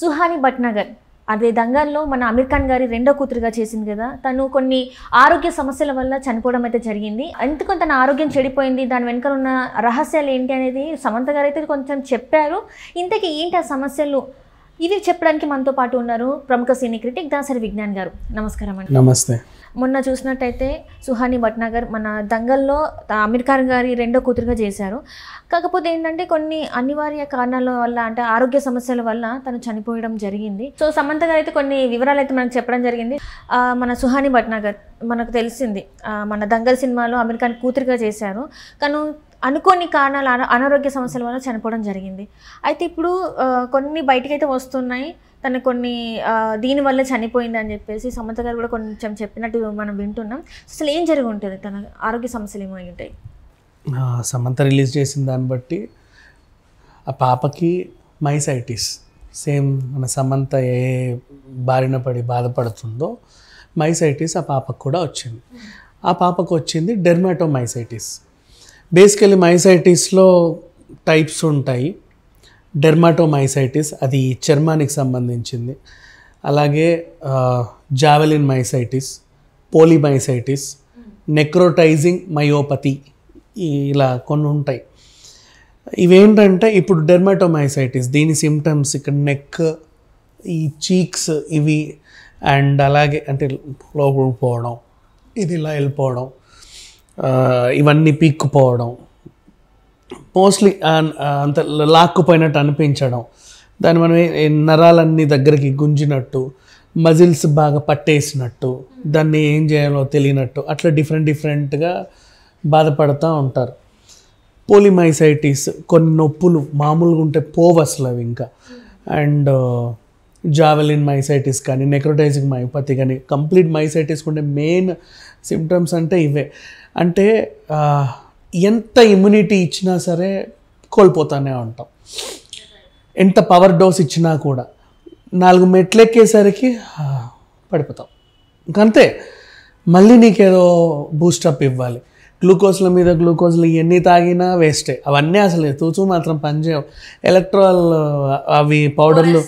సుహాని భట్నాగర్ అదే దంగల్లో మన అమీర్ ఖాన్ గారి రెండో కూతురుగా చేసింది కదా. తను కొన్ని ఆరోగ్య సమస్యల వల్ల చనిపోవడం అయితే జరిగింది. ఎందుకు తన ఆరోగ్యం చెడిపోయింది, దాని వెనుక ఉన్న రహస్యాలు ఏంటి అనేది సమంత గారు అయితే కొంచెం చెప్పారు. ఇంతకీ ఏంటి ఆ సమస్యలు, ఇది చెప్పడానికి మనతో పాటు ఉన్నారు ప్రముఖ సినీ క్రిటిక్ దాసరి విజ్ఞాన్ గారు. నమస్కారం అండి. నమస్తే. మొన్న చూసినట్టయితే సుహాని భట్నాగర్ మన దంగల్లో అమీర్ ఖాన్ గారి రెండో కూతురుగా చేశారు. కాకపోతే ఏంటంటే కొన్ని అనివార్య కారణాల వల్ల, అంటే ఆరోగ్య సమస్యల వల్ల తను చనిపోయడం జరిగింది. సో సమంత గారు అయితే కొన్ని వివరాలు అయితే మనకు చెప్పడం జరిగింది. మన సుహాని భట్నాగర్ మనకు తెలిసింది మన దంగల్ సినిమాలో అమీర్ ఖాన్ కూతురుగా చేశారు. కానీ అనుకోని కారణాల అనారోగ్య సమస్యల వల్ల చనిపోవడం జరిగింది. అయితే ఇప్పుడు కొన్ని బయటకైతే వస్తున్నాయి, తను కొన్ని దీనివల్ల చనిపోయింది అని చెప్పేసి సమంత గారు కూడా కొంచెం చెప్పినట్టు మనం వింటున్నాం. అసలు ఏం జరిగి ఉంటుంది, తన ఆరోగ్య సమస్యలు ఏమై ఉంటాయి? సమంత రిలీజ్ చేసిన దాన్ని బట్టి ఆ పాపకి మైసైటిస్, సేమ్ మన సమంత ఏ బారిన పడి బాధపడుతుందో మైసైటిస్ ఆ పాపకు కూడా వచ్చింది. ఆ పాపకు వచ్చింది డెర్మాటోమైసైటిస్. బేసికలీ మైసైటిస్లో టైప్స్ ఉంటాయి. డెర్మాటోమైసైటిస్ అది చర్మానికి సంబంధించింది. అలాగే జావెలిన్ మైసైటిస్, పోలిమైసైటిస్, నెక్రోటైజింగ్ మయోపతి, ఇలా కొన్ని ఉంటాయి. ఇవేంటంటే ఇప్పుడు డెర్మాటోమైసైటిస్ దీని సిమ్టమ్స్ ఇక్కడ నెక్, ఈ చీక్స్ ఇవి, అండ్ అలాగే అంటే లోపలికి పోవడం, ఇది ఇలా వెళ్ళిపోవడం, ఇవన్నీ పీక్కుపోవడం, మోస్ట్లీ అంత లాక్కుపోయినట్టు అనిపించడం, దాన్ని మనం నరాలన్నీ దగ్గరికి గుంజినట్టు, మజిల్స్ బాగా పట్టేసినట్టు, దాన్ని ఏం చేయాలో తెలియనట్టు, అట్లా డిఫరెంట్గా బాధపడుతూ ఉంటారు. పోలిమైసైటిస్ కొన్ని నొప్పులు మామూలుగా ఉంటే పోవు అసలు అవి ఇంకా. అండ్ జావెలిన్ మైసైటిస్ కానీ నెక్రోటైజింగ్ మయోపతి కానీ, కంప్లీట్ మైసైటిస్ ఉండే మెయిన్ సిమ్టమ్స్ అంటే ఇవే. అంటే ఎంత ఇమ్యూనిటీ ఇచ్చినా సరే కోల్పోతూనే ఉంటాం. ఎంత పవర్ డోస్ ఇచ్చినా కూడా 4 మెట్లు ఎక్కేసరికి పడిపోతాం. ఇంకంతే, మళ్ళీ నీకేదో బూస్టప్ ఇవ్వాలి. గ్లూకోజ్ల మీద గ్లూకోజ్లు ఇవన్నీ తాగినా వేస్టే. అవన్నీ అసలు తూచు మాత్రం పనిచేయవు. ఎలక్ట్రాల్ అవి పౌడర్లు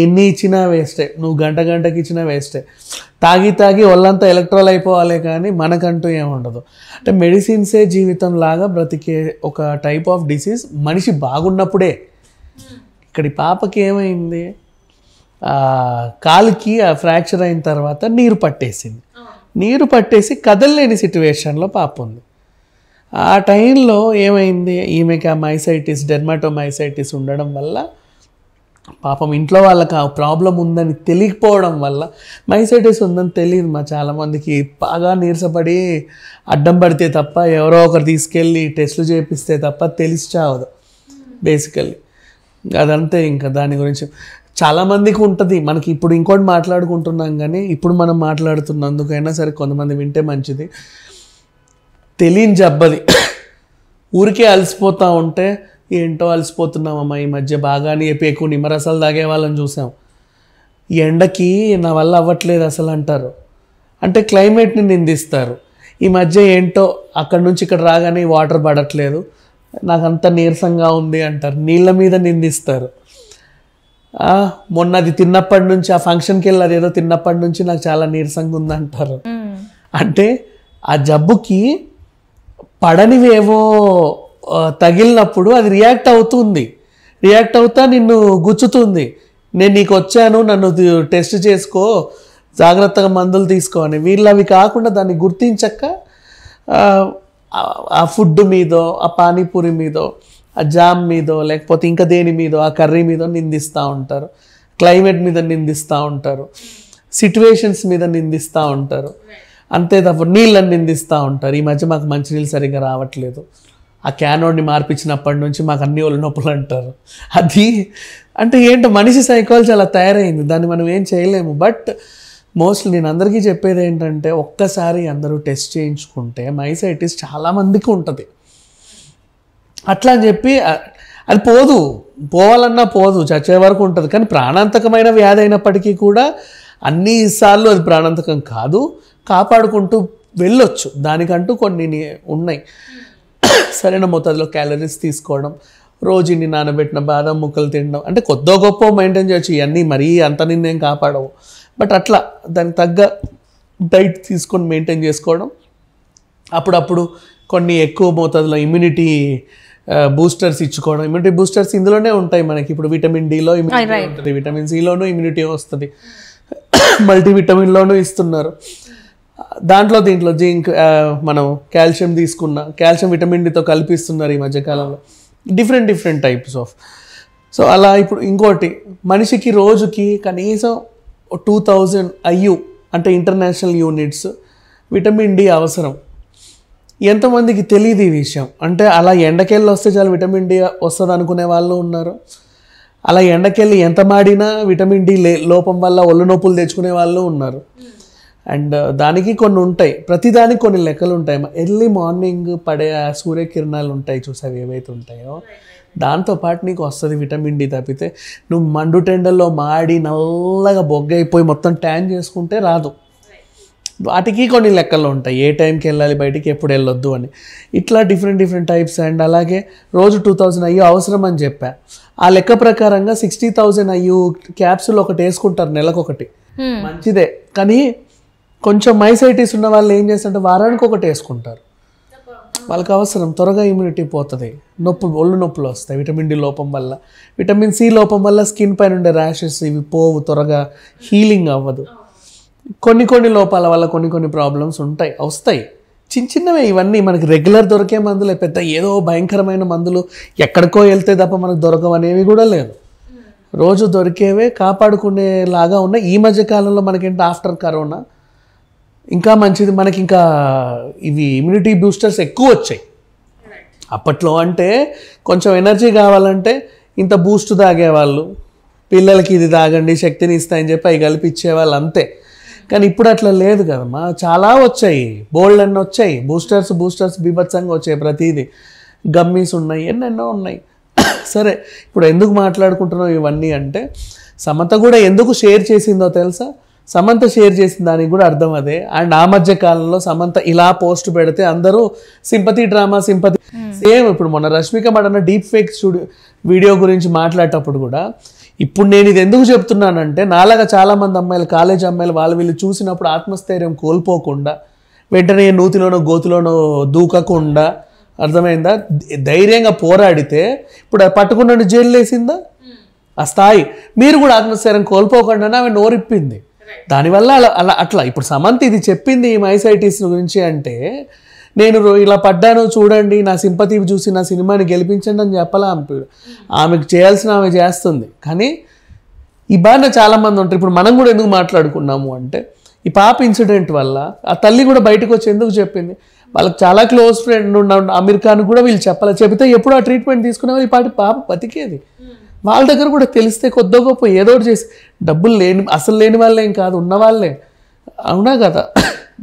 ఎన్ని ఇచ్చినా వేస్టే. నువ్వు గంటకి ఇచ్చినా వేస్టే. తాగి ఒళ్ళంతా ఎలక్ట్రాల్ అయిపోవాలి, కానీ మనకంటూ ఏముండదు. అంటే మెడిసిన్సే జీవితం లాగా బ్రతికే ఒక టైప్ ఆఫ్ డిసీజ్ మనిషి బాగున్నప్పుడే. ఇక్కడి పాపకి ఏమైంది, కాలుకి ఫ్రాక్చర్ అయిన తర్వాత నీరు పట్టేసి కదలలేని సిచ్యువేషన్లో పాప ఉంది. ఆ టైంలో ఏమైంది, ఈమెకి ఆ మైసైటిస్, డెర్మాటోమైసైటిస్ ఉండడం వల్ల పాపం ఇంట్లో వాళ్ళకి ఆ ప్రాబ్లం ఉందని తెలియకపోవడం వల్ల, మైసైటిస్ ఉందని తెలియదు మా చాలామందికి, బాగా నీరసపడి అడ్డం పడితే తప్ప, ఎవరో ఒకరు తీసుకెళ్ళి టెస్టులు చేపిస్తే తప్ప తెలిసి చావదు బేసికల్లీ. అదంతే. ఇంకా దాని గురించి చాలామందికి ఉంటుంది. మనకి ఇప్పుడు ఇంకోటి మాట్లాడుకుంటున్నాం, కానీ ఇప్పుడు మనం మాట్లాడుతున్నందుకైనా సరే కొంతమంది వింటే మంచిది. తెలియని జబ్బది. ఊరికే అలసిపోతూ ఉంటే ఏంటో అలసిపోతున్నామమ్మా ఈ మధ్య బాగానే ఎక్కువ నిమ్మరసాలు తాగే వాళ్ళని చూసాం, ఎండకి నా వల్ల అవ్వట్లేదు అసలు అంటారు. అంటే క్లైమేట్ని నిందిస్తారు. ఈ మధ్య ఏంటో అక్కడి నుంచి ఇక్కడ రాగానే వాటర్ పడట్లేదు, నాకంత నీరసంగా ఉంది అంటారు. నీళ్ళ మీద నిందిస్తారు. మొన్న అది తిన్నప్పటి నుంచి, ఆ ఫంక్షన్కి వెళ్ళి అదేదో తిన్నప్పటి నుంచి నాకు చాలా నీరసంగా ఉంది అంటారు. అంటే ఆ జబ్బుకి పడనివేవో తగిలినప్పుడు అది రియాక్ట్ అవుతా నిన్ను గుచ్చుతుంది. నేను నీకు వచ్చాను, నన్ను టెస్ట్ చేసుకో, జాగ్రత్తగా మందులు తీసుకో అని. వీళ్ళు అవి కాకుండా దాన్ని గుర్తించక ఆ ఫుడ్ మీదో, ఆ పానీపూరి మీదో, ఆ జామ్ మీదో, లేకపోతే ఇంకా దేని మీదో, ఆ కర్రీ మీదో నిందిస్తూ ఉంటారు. క్లైమేట్ మీద నిందిస్తూ ఉంటారు, సిచ్యువేషన్స్ మీద నిందిస్తూ ఉంటారు. అంతే తప్ప నీళ్ళని నిందిస్తూ ఉంటారు. ఈ మధ్య మాకు మంచినీళ్ళు సరిగ్గా రావట్లేదు, ఆ క్యానోడ్ని మార్పించినప్పటి నుంచి మాకు అన్ని ఒళ్ళు నొప్పులు అంటారు. అది అంటే ఏంటో మనిషి సైకాలజీ అలా తయారైంది, దాన్ని మనం ఏం చేయలేము. బట్ మోస్ట్లీ నేను అందరికీ చెప్పేది ఏంటంటే, ఒక్కసారి అందరూ టెస్ట్ చేయించుకుంటే మైసైటిస్ చాలామందికి ఉంటుంది. అట్లా అని చెప్పి అది పోవాలన్నా పోదు, చచ్చే వరకు ఉంటుంది. కానీ ప్రాణాంతకమైన వ్యాధి అయినప్పటికీ కూడా అన్నిసార్లు అది ప్రాణాంతకం కాదు, కాపాడుకుంటూ వెళ్ళొచ్చు. దానికంటూ కొన్ని ఉన్నాయి. సరైన మోతాదులో క్యాలరీస్ తీసుకోవడం, రోజు ఇన్ని నానబెట్టిన బాదం ముక్కలు తినడం, అంటే కొద్దో గొప్ప మెయింటైన్ చేయొచ్చు, ఇవన్నీ మరీ అంత నిన్నేం కాపాడవు, బట్ అట్లా దానికి తగ్గ డైట్ తీసుకొని మెయింటైన్ చేసుకోవడం. అప్పుడప్పుడు కొన్ని ఎక్కువ మోతాదులో ఇమ్యూనిటీ బూస్టర్స్ ఇచ్చుకోవడం. ఇమ్యూనిటీ బూస్టర్స్ ఇందులోనే ఉంటాయి మనకి. ఇప్పుడు విటమిన్ డిలో ఇమ్యూనిటీ ఉంటుంది, విటమిన్ సిలోనూ ఇమ్యూనిటీ వస్తుంది, మల్టీవిటమిన్లోనూ ఇస్తున్నారు. దీంట్లో జింక్, మనం కాల్షియం తీసుకున్న కాల్షియం విటమిన్ డితో కల్పిస్తున్నారు ఈ మధ్యకాలంలో, డిఫరెంట్ టైప్స్ ఆఫ్. సో అలా ఇప్పుడు ఇంకోటి, మనిషికి రోజుకి కనీసం 2000 IU అంటే ఇంటర్నేషనల్ యూనిట్స్ విటమిన్ డి అవసరం. ఎంతమందికి తెలియదు ఈ విషయం. అంటే అలా ఎండకెళ్ళి వస్తే చాలు విటమిన్ డి వస్తుంది అనుకునే వాళ్ళు ఉన్నారు. అలా ఎండకెళ్ళి ఎంత మాడినా విటమిన్ డి లోపం వల్ల ఒళ్ళు నొప్పులు తెచ్చుకునే వాళ్ళు ఉన్నారు. అండ్ దానికి కొన్ని ఉంటాయి, ప్రతిదానికి కొన్ని లెక్కలు ఉంటాయి. ఎర్లీ మార్నింగ్ పడే సూర్యకిరణాలు ఉంటాయి చూసావి ఏవైతే ఉంటాయో, దాంతోపాటు నీకు వస్తుంది విటమిన్ డి. తప్పితే నువ్వు మండుటెండల్లో మాడి నల్లగా బొగ్గైపోయి మొత్తం ట్యాన్ చేసుకుంటే రాదు. వాటికి కొన్ని లెక్కలు ఉంటాయి, ఏ టైంకి వెళ్ళాలి బయటికి, ఎప్పుడు వెళ్ళొద్దు అని. ఇట్లా డిఫరెంట్ టైప్స్. అండ్ అలాగే రోజు 2000 IU అవసరం అని చెప్పా. ఆ లెక్క ప్రకారంగా 60,000 IU క్యాప్సూల్ ఒకటి వేసుకుంటారు నెలకొకటి, మంచిదే. కానీ కొంచెం మైసైటిస్ ఉన్న వాళ్ళు ఏం చేస్తారంటే వారానికి ఒకటి వేసుకుంటారు. వాళ్ళకి అవసరం, త్వరగా ఇమ్యూనిటీ పోతుంది, ఒళ్ళు నొప్పులు వస్తాయి విటమిన్ డి లోపం వల్ల. విటమిన్ సి లోపం వల్ల స్కిన్ పైన ఉండే ర్యాషెస్ ఇవి పోవు, త్వరగా హీలింగ్ అవ్వదు. కొన్ని లోపాల వల్ల కొన్ని ప్రాబ్లమ్స్ వస్తాయి, చిన్నవే. ఇవన్నీ మనకి రెగ్యులర్ దొరికే మందులే, పెద్ద ఏదో భయంకరమైన మందులు ఎక్కడికో వెళ్తే తప్ప మనకు దొరకవనేవి కూడా లేదు. రోజు దొరికేవే కాపాడుకునేలాగా ఉన్నాయి. ఈ మధ్య కాలంలో మనకేంటి ఆఫ్టర్ కరోనా ఇంకా మంచిది, మనకి ఇంకా ఇవి ఇమ్యూనిటీ బూస్టర్స్ ఎక్కువ వచ్చాయి. అప్పట్లో అంటే కొంచెం ఎనర్జీ కావాలంటే ఇంత బూస్ట్ తాగేవాళ్ళు, పిల్లలకి ఇది తాగండి శక్తిని ఇస్తాయని చెప్పి అవి కలిపి ఇచ్చేవాళ్ళు అంతే. కానీ ఇప్పుడు అట్లా లేదు కదమ్మా, చాలా వచ్చాయి, బోల్డ్ అన్నీ వచ్చాయి, బూస్టర్స్ బీభత్సంగా వచ్చాయి. ప్రతిదీ గమ్మీస్ ఉన్నాయి, ఎన్నెన్నో ఉన్నాయి. సరే, ఇప్పుడు ఎందుకు మాట్లాడుకుంటున్నాం ఇవన్నీ అంటే, సమంత కూడా ఎందుకు షేర్ చేసిందో తెలుసా? సమంత షేర్ చేసిన దానికి కూడా అర్థం అదే. అండ్ ఆ మధ్య కాలంలో సమంత ఇలా పోస్ట్ పెడితే అందరూ సింపతి డ్రామా సేమ్. ఇప్పుడు మొన్న రష్మిక మడన డీప్ ఫేక్ వీడియో గురించి మాట్లాడేటప్పుడు కూడా, ఇప్పుడు నేను ఇది ఎందుకు చెప్తున్నానంటే, నాలాగా చాలామంది అమ్మాయిలు, కాలేజ్ అమ్మాయిలు వీళ్ళు చూసినప్పుడు ఆత్మస్థైర్యం కోల్పోకుండా, వెంటనే నూతిలోనో గోతులోనో దూకకుండా, అర్థమైందా, ధైర్యంగా పోరాడితే ఇప్పుడు పట్టుకున్న జైలు వేసిందా ఆ స్థాయి. మీరు కూడా ఆత్మస్థైర్యం కోల్పోకుండా ఆమె నోరిప్పింది. దానివల్ల అట్లా ఇప్పుడు సమంత ఇది చెప్పింది ఈ మైసైటిస్ గురించి అంటే, నేను ఇలా పడ్డాను చూడండి, నా సింపతి చూసి నా సినిమాని గెలిపించండి అని చెప్పాలా. ఆమెకు చేయాల్సిన ఆమె చేస్తుంది. కానీ ఈ బాధ చాలామంది ఉంటారు. ఇప్పుడు మనం కూడా ఎందుకు మాట్లాడుకున్నాము అంటే, ఈ పాప ఇన్సిడెంట్ వల్ల ఆ తల్లి కూడా బయటకు వచ్చి ఎందుకు చెప్పింది, వాళ్ళకి చాలా క్లోజ్ ఫ్రెండ్ ఉన్న అమీర్ ఖాన్ కూడా వీళ్ళు చెప్పాలి. చెబితే ఎప్పుడు ఆ ట్రీట్మెంట్ తీసుకునే వాళ్ళు ఈ పాప బతికేది. వాళ్ళ దగ్గర కూడా తెలిస్తే కొద్దో గొప్ప ఏదో ఒకటి చేసి, డబ్బులు అసలు లేని వాళ్ళే ఏం కాదు, ఉన్నవాళ్ళే, అవునా కదా,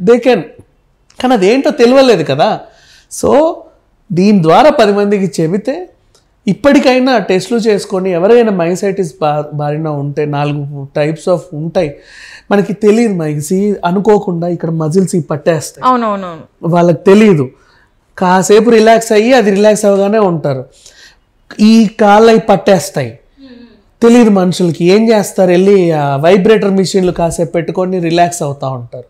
దే కెన్. కానీ అదేంటో తెలియలేదు కదా. సో దీని ద్వారా 10 మందికి చెబితే ఇప్పటికైనా టెస్టులు చేసుకొని, ఎవరైనా మైసైటిస్ బారిన ఉంటే 4 టైప్స్ ఆఫ్ ఉంటాయి, మనకి తెలియదు. మైసి అనుకోకుండా ఇక్కడ మజిల్స్ పట్టేస్తాయి, అవునవునవును, వాళ్ళకి తెలియదు. కాసేపు రిలాక్స్ అయ్యి అది రిలాక్స్ అవ్వగానే ఉంటారు. ఈ కాళ్ళు అవి పట్టేస్తాయి, తెలియదు మనుషులకి. ఏం చేస్తారు, వెళ్ళి వైబ్రేటర్ మిషన్లు కాసేపు పెట్టుకొని రిలాక్స్ అవుతూ ఉంటారు,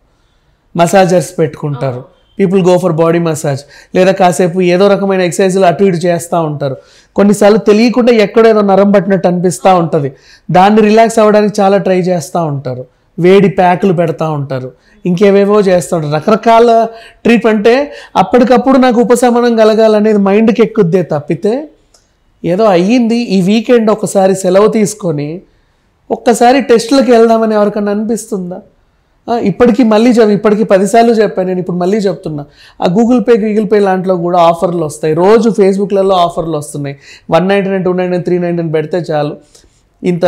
మసాజర్స్ పెట్టుకుంటారు. People go for body massage, లేదా కాసేపు ఏదో రకమైన ఎక్సర్సైజులు అటు ఇటు చేస్తూ ఉంటారు. కొన్నిసార్లు తెలియకుండా ఎక్కడేదో నరం పట్టినట్టు అనిపిస్తూ ఉంటుంది, దాన్ని రిలాక్స్ అవ్వడానికి చాలా ట్రై చేస్తూ ఉంటారు. వేడి ప్యాకులు పెడతా ఉంటారు, ఇంకేవేవో చేస్తూ ఉంటారు. రకరకాల ట్రీట్మెంటే అప్పటికప్పుడు నాకు ఉపశమనం కలగాలనేది మైండ్కి ఎక్కుద్దే తప్పితే, ఏదో అయ్యింది ఈ వీకెండ్ ఒకసారి సెలవు తీసుకొని ఒక్కసారి టెస్టులకు వెళ్దామని ఎవరికన్నా అనిపిస్తుందా? ఇప్పటికీ 10 సార్లు చెప్పాను నేను, ఇప్పుడు మళ్ళీ చెప్తున్నా. ఆ గూగుల్ పే లాంటిలో కూడా ఆఫర్లు వస్తాయి. రోజు ఫేస్బుక్లలో ఆఫర్లు వస్తున్నాయి. 199, 299, 399 పెడితే చాలు, ఇంత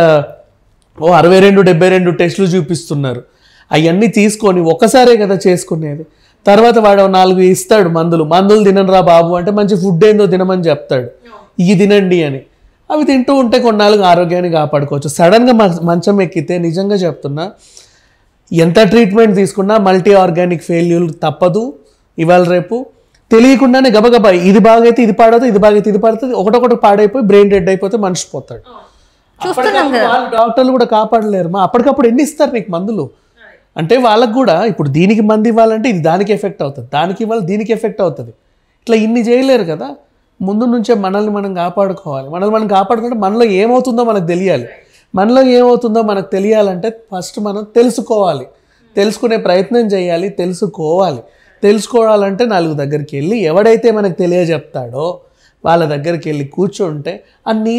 62, 72 టెస్టులు చూపిస్తున్నారు. అవన్నీ తీసుకొని ఒకసారే కదా చేసుకునేది. తర్వాత వాడు 4 ఇస్తాడు మందులు తినరా బాబు అంటే, మంచి ఫుడ్ ఏందో తినమని చెప్తాడు, ఇవి తినండి అని. అవి తింటూ ఉంటే కొన్నాళ్ళకి ఆరోగ్యాన్ని కాపాడుకోవచ్చు. సడన్గా మంచం ఎక్కితే నిజంగా చెప్తున్నా, ఎంత ట్రీట్మెంట్ తీసుకున్నా మల్టీ ఆర్గానిక్ ఫెయిల్యూర్ తప్పదు ఇవాళ రేపు. తెలియకుండానే గబగబా ఇది బాగైతే ఇది పాడవుతుంది, ఇది బాగైతే ఇది పాడుతుంది, ఒకటొకటి పాడైపోయి బ్రెయిన్ డెడ్ అయిపోతే మనిషి పోతాడు. వాళ్ళు డాక్టర్లు కూడా కాపాడలేరు. అప్పటికప్పుడు ఎన్ని ఇస్తారు నీకు మందులు అంటే వాళ్ళకు కూడా ఇప్పుడు దీనికి మందు ఇవ్వాలంటే ఇది దానికి ఎఫెక్ట్ అవుతుంది, దానికి ఇవ్వాలి దీనికి ఎఫెక్ట్ అవుతుంది, ఇట్లా ఇన్ని చేయలేరు కదా. ముందు నుంచే మనల్ని మనం కాపాడుకోవాలి. మనల్ని మనం కాపాడుకుంటే మనలో ఏమవుతుందో మనకు తెలియాలి. మనలో ఏమవుతుందో మనకు తెలియాలంటే ఫస్ట్ మనం తెలుసుకోవాలి, తెలుసుకునే ప్రయత్నం చేయాలి, తెలుసుకోవాలంటే 4 దగ్గరికి వెళ్ళి ఎవడైతే మనకు తెలియజెప్తాడో వాళ్ళ దగ్గరికి వెళ్ళి కూర్చుంటే అన్నీ